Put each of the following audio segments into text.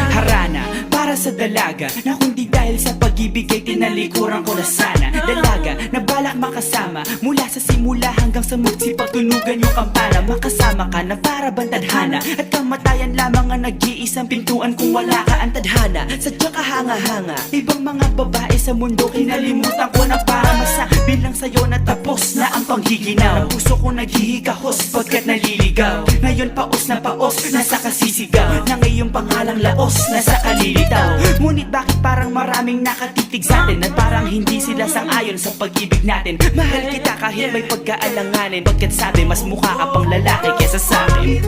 Harana para sa dalaga na kundi dahil sa pag-ibig ay tinalikuran ko na sana. Dalaga na balak makasama mula sa simula hanggang sa magsipagtunugan yung kampana. Makasama ka na para bantadhana at kamatayan lamang ang nag-iisang pintuan kung wala ka ang tadhana. Sadya ka hanga-hanga, ibang mga babae sa mundo kinalimutan ko na para masabi lang sa'yo na tapos na ang panghiginaw. Ang puso ko naghihikahos pagkat naliligaw. Ngayon paos na paos, nasa kasisigaw na ngayong pangalang laos, nasa kalilitaw. Ngunit bakit parang maraming nakatitig sa atin at parang hindi sila sang-ayon sa pag-ibig natin. Mahal kita kahit may pagkaalanganin, pagkat sabi mas mukha ka pang lalaki kesa sa'kin.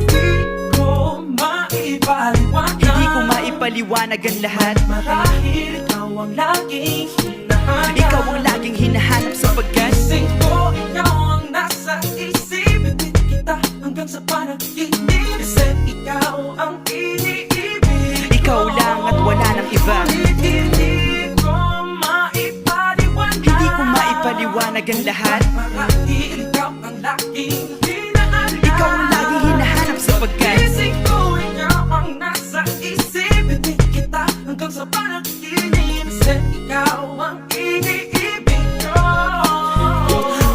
Hindi ko maipaliwanag ang lahat. Marahil ikaw ang laging hinahanap. Ikaw ang laging hinahanap sapagkat Gising ko, ikaw ang nasa isip. Bitbit kita hanggang sa panaginip. Kasi ikaw ang iniibig. ikaw lang at wala nang iba. Hindi ko maipaliwanag. Hindi ko maipaliwanag ang lahat. Marahil ikaw ang laging hinahanap. Ikaw ang laging hinahanap sapagkat Gising ko, ikaw ang nasa isip. Bitbit kita hanggang sa panaginip. Kasi ikaw ang iniibig ko.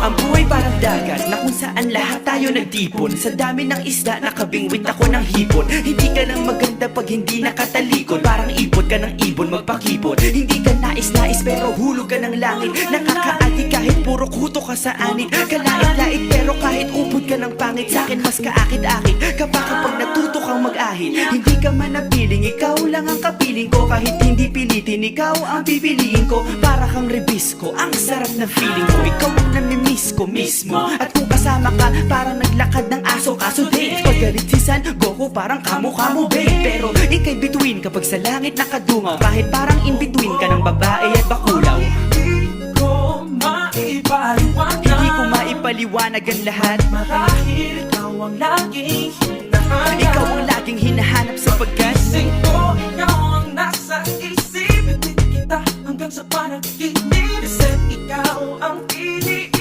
ang buhay parang dagat na kung saan lahat tayo nagtipon. Sa dami ng isda nakabingwit ako ng hipon. Hindi ka lang maganda pag hindi nakatalikod. Parang ipon ka ng ibon magpakipon. Hindi ka nais-nais pero hulog ka ng langit. Nakakaati kahit puro kuto ka sa anit. Kalait-lait pero kahit upod ka ng pangit. Sa'kin mas kaakit-akit kapag natuto kang mag-ahit. Hindi ka man napiling, ikaw lang ang kapiling ko. Kahit hindi pilitin, ikaw ang pipiliin ko. Para kang rebisco, ang sarap na feeling ko. Ikaw ang namimiss ko mismo. At kung kasama ka, parang naglakad ng aso. Kaso di, paggalit si San Goku, parang kamo-kamo babe. Pero ika'y bituin kapag sa langit nakadungaw. Kahit parang in-between ka ng babae at bakulaw. Hindi ko maipaliwanag. Hindi ko maipaliwanag ang lahat. Marahil ikaw ang laging hinahanap. Ikaw ang laging hinahanap sapagkat Gising ko, ikaw ang nasa isip. Bitbit kita hanggang sa panaginip. Kasi ikaw ang iniibig.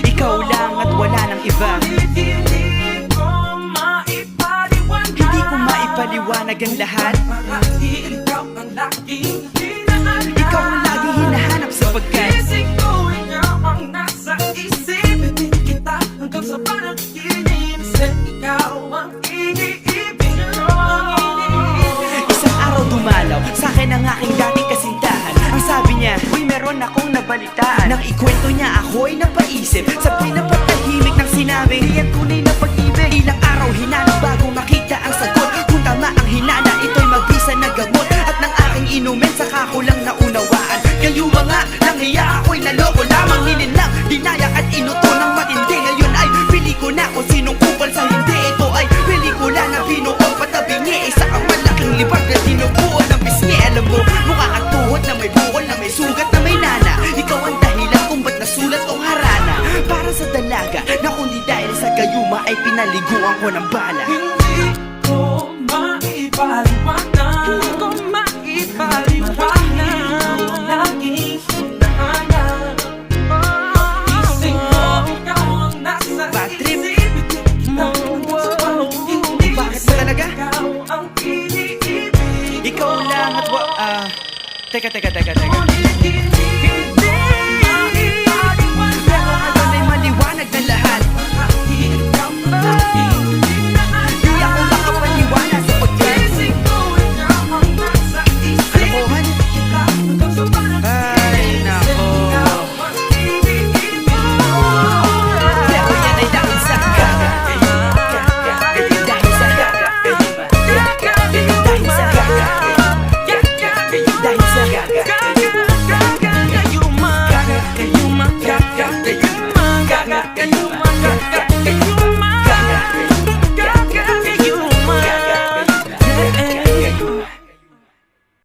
ikaw lang at wala nang iba. Hindi ko maipaliwanag. Hindi ko maipaliwanag ang lahat. Marahil ikaw ang laging hinahanap. Ikaw ang laging hinahanap sapagkat Gising ko, ikaw ang nasa isip. Bitbit kita hanggang sa panaginip. Kasi ikaw ang iniibig ko. isang araw dumalaw sa'kin ang aking dating kasintahan. Ang sabi niya, uy meron akong nabalitaan. Nang ikwento niya ako'y napaisip. Sa pinapatahimik ng sinabi, di yan tunay na pag-ibig. Ilang araw hinanap bago makita ang sagot. Kung tama ang hinana, ito'y mabisa na gamot. At ng aking inumin, saka ko lang naunawaan. Kayo mga nanghiya, ako'y naloko lamang. Nilinlang, dinayak at inuto ng matindi. Ngayon ay pili ko na kung sinong kupal sa hindi. Ito ay pelikula na binuong patabingi. Isa kang malaking libag na tinubuo ng pisngi. Alam mo, mukha kang tuhod na may bukol, na may sugat, na may nana. Ikaw ang dahilan kung ba't nasulat tong harana. Para sa dalaga na kundi dahil sa gayuma ay pinaliguan ko ng bala. Hindi ko maipaliwanag. Hindi ko maipaliwanag. Ikaw ang laging hinahanap. Gising ko, ikaw ang nasa Bad trip. isip. Bitbit kita hanggang sa panaginip. Bakit ba talaga? Ikaw ang iniibig. Ikaw lang at Ngunit